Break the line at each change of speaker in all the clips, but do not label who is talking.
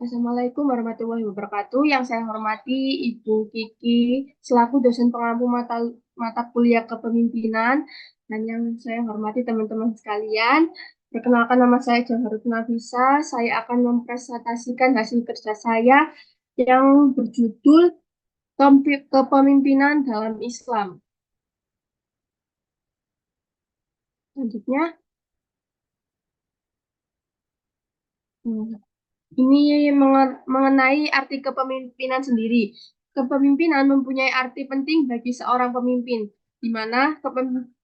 Assalamualaikum warahmatullahi wabarakatuh. Yang saya hormati Ibu Kiki selaku dosen pengampu mata kuliah kepemimpinan dan yang saya hormati teman-teman sekalian. Perkenalkan nama saya Jaharut Nafisa. Saya akan mempresentasikan hasil kerja saya yang berjudul Kepemimpinan dalam Islam. Selanjutnya, hmm, ini mengenai arti kepemimpinan sendiri. Kepemimpinan mempunyai arti penting bagi seorang pemimpin, di mana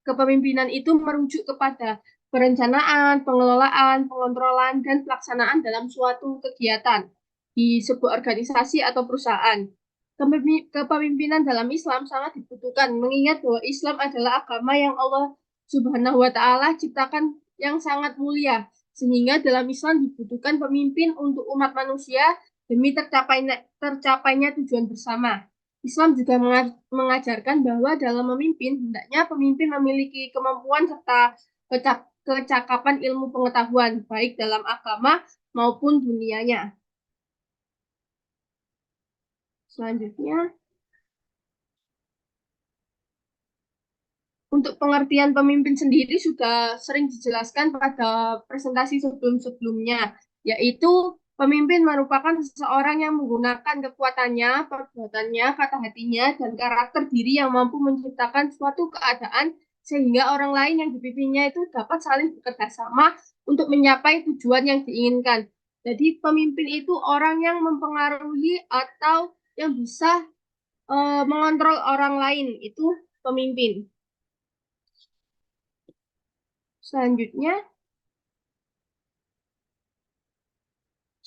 kepemimpinan itu merujuk kepada perencanaan, pengelolaan, pengontrolan, dan pelaksanaan dalam suatu kegiatan di sebuah organisasi atau perusahaan. Kepemimpinan dalam Islam sangat dibutuhkan, mengingat bahwa Islam adalah agama yang Allah Subhanahu wa Ta'ala ciptakan yang sangat mulia, sehingga dalam Islam dibutuhkan pemimpin untuk umat manusia demi tercapainya tujuan bersama. Islam juga mengajarkan bahwa dalam memimpin, hendaknya pemimpin memiliki kemampuan serta kecakapan ilmu pengetahuan, baik dalam agama maupun dunianya. Selanjutnya, untuk pengertian pemimpin sendiri sudah sering dijelaskan pada presentasi sebelum-sebelumnya, yaitu pemimpin merupakan seseorang yang menggunakan kekuatannya, perbuatannya, kata hatinya, dan karakter diri yang mampu menciptakan suatu keadaan sehingga orang lain yang dipimpinnya itu dapat saling bekerja sama untuk mencapai tujuan yang diinginkan. Jadi pemimpin itu orang yang mempengaruhi atau yang bisa mengontrol orang lain, itu pemimpin. Selanjutnya,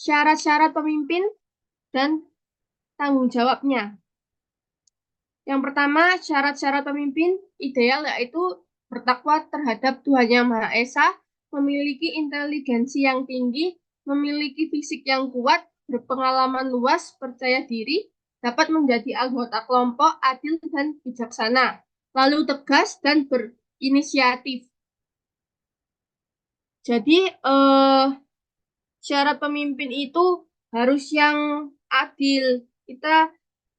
syarat-syarat pemimpin dan tanggung jawabnya. Yang pertama, syarat-syarat pemimpin ideal yaitu bertakwa terhadap Tuhan Yang Maha Esa, memiliki inteligensi yang tinggi, memiliki fisik yang kuat, berpengalaman luas, percaya diri, dapat menjadi anggota kelompok, adil dan bijaksana, lalu tegas dan berinisiatif. Jadi, syarat pemimpin itu harus yang adil. Kita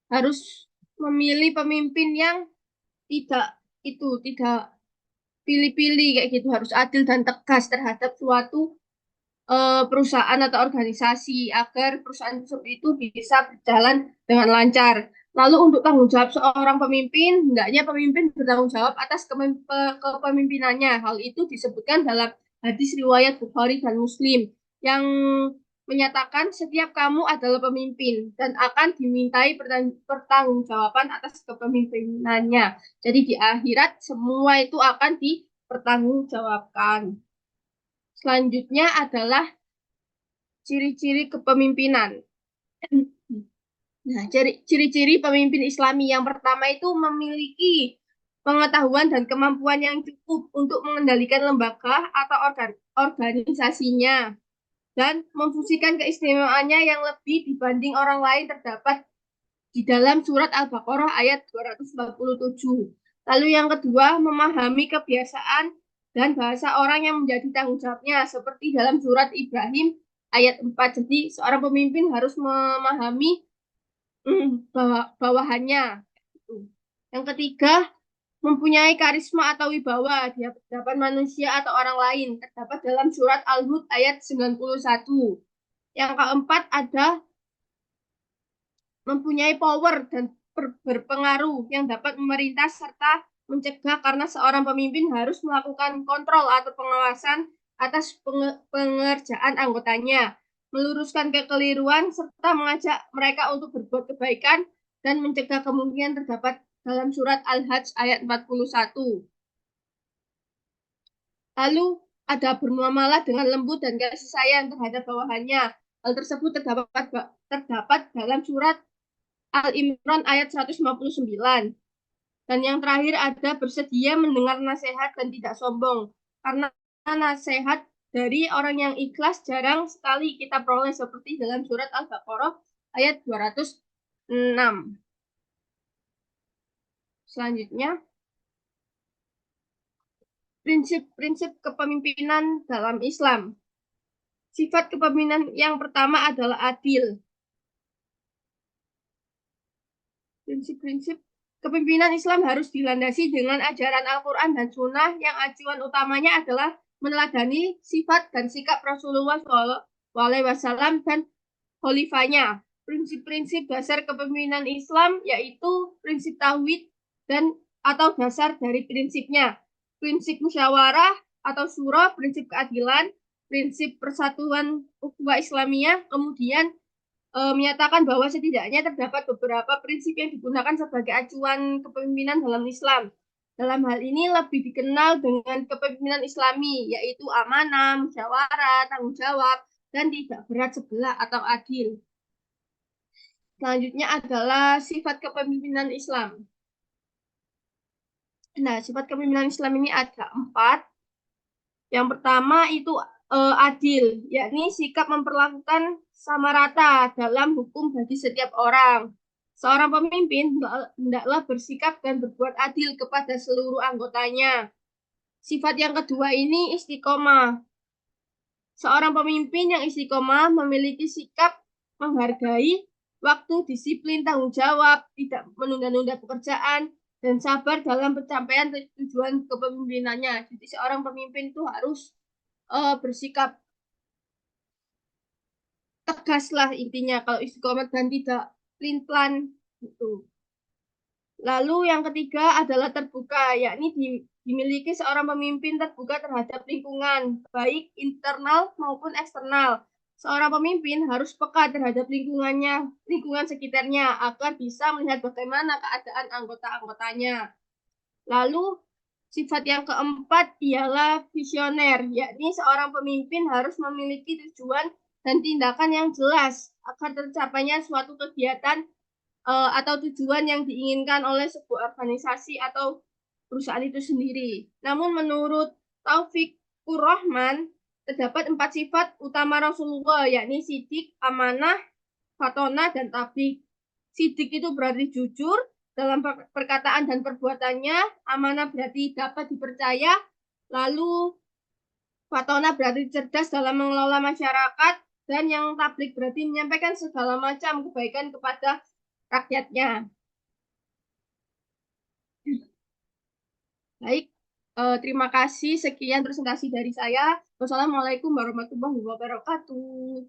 harus memilih pemimpin yang tidak pilih-pilih kayak gitu, harus adil dan tegas terhadap suatu perusahaan atau organisasi agar perusahaan tersebut itu bisa berjalan dengan lancar. Lalu untuk tanggung jawab seorang pemimpin, hendaknya pemimpin bertanggung jawab atas kepemimpinannya. Hal itu disebutkan dalam hadis riwayat Bukhari dan Muslim yang menyatakan setiap kamu adalah pemimpin dan akan dimintai pertanggungjawaban atas kepemimpinannya. Jadi di akhirat semua itu akan dipertanggungjawabkan. Selanjutnya adalah ciri-ciri kepemimpinan. Nah, ciri-ciri pemimpin Islami yang pertama itu memiliki pengetahuan dan kemampuan yang cukup untuk mengendalikan lembaga atau organisasinya dan memfungsikan keistimewaannya yang lebih dibanding orang lain terdapat di dalam surat Al-Baqarah ayat 247. Lalu yang kedua, memahami kebiasaan dan bahasa orang yang menjadi tanggung jawabnya seperti dalam surat Ibrahim ayat 4. Jadi seorang pemimpin harus memahami bawahannya. Yang ketiga, mempunyai karisma atau wibawa di hadapan manusia atau orang lain, terdapat dalam surat Al-Hud ayat 91. Yang keempat ada mempunyai power dan berpengaruh yang dapat memerintah serta mencegah, karena seorang pemimpin harus melakukan kontrol atau pengawasan atas pengerjaan anggotanya, meluruskan kekeliruan, serta mengajak mereka untuk berbuat kebaikan dan mencegah kemungkinan terdapat dalam surat Al-Hajj ayat 41. Lalu ada bermuamalah dengan lembut dan kasih sayang terhadap bawahannya. Hal tersebut terdapat dalam surat Al-Imran ayat 159. Dan yang terakhir ada bersedia mendengar nasihat dan tidak sombong. Karena nasihat dari orang yang ikhlas jarang sekali kita peroleh seperti dalam surat Al-Baqarah ayat 206. Selanjutnya, prinsip-prinsip kepemimpinan dalam Islam. Sifat kepemimpinan yang pertama adalah adil. Prinsip-prinsip kepemimpinan Islam harus dilandasi dengan ajaran Al-Quran dan Sunnah yang acuan utamanya adalah meneladani sifat dan sikap Rasulullah SAW dan khalifahnya. Prinsip-prinsip dasar kepemimpinan Islam yaitu prinsip tauhid dan atau dasar dari prinsipnya, prinsip musyawarah atau syura, prinsip keadilan, prinsip persatuan ukhuwah Islamiyah, kemudian menyatakan bahwa setidaknya terdapat beberapa prinsip yang digunakan sebagai acuan kepemimpinan dalam Islam. Dalam hal ini lebih dikenal dengan kepemimpinan Islami, yaitu amanah, musyawarah, tanggung jawab, dan tidak berat sebelah atau adil. Selanjutnya adalah sifat kepemimpinan Islam. Nah, sifat kepemimpinan Islam ini ada 4. Yang pertama itu adil, yakni sikap memperlakukan sama rata dalam hukum bagi setiap orang. Seorang pemimpin hendaklah bersikap dan berbuat adil kepada seluruh anggotanya. Sifat yang kedua ini istiqomah. Seorang pemimpin yang istiqomah memiliki sikap menghargai waktu, disiplin, tanggung jawab, tidak menunda-nunda pekerjaan, dan sabar dalam pencapaian tujuan kepemimpinannya. Jadi seorang pemimpin itu harus bersikap tegas lah intinya kalau istiqomah dan tidak pelin-pelan gitu. Lalu yang ketiga adalah terbuka, yakni dimiliki seorang pemimpin terbuka terhadap lingkungan, baik internal maupun eksternal. Seorang pemimpin harus peka terhadap lingkungan sekitarnya agar bisa melihat bagaimana keadaan anggota-anggotanya. Lalu sifat yang keempat ialah visioner, yakni seorang pemimpin harus memiliki tujuan dan tindakan yang jelas agar tercapainya suatu kegiatan atau tujuan yang diinginkan oleh sebuah organisasi atau perusahaan itu sendiri. Namun menurut Taufikur Rahman, terdapat 4 sifat utama Rasulullah, yakni sidik, amanah, fatona, dan tablik. Sidik itu berarti jujur dalam perkataan dan perbuatannya, amanah berarti dapat dipercaya, lalu fatona berarti cerdas dalam mengelola masyarakat, dan yang tablik berarti menyampaikan segala macam kebaikan kepada rakyatnya. Baik, terima kasih. Sekian presentasi dari saya. Wassalamualaikum warahmatullahi wabarakatuh.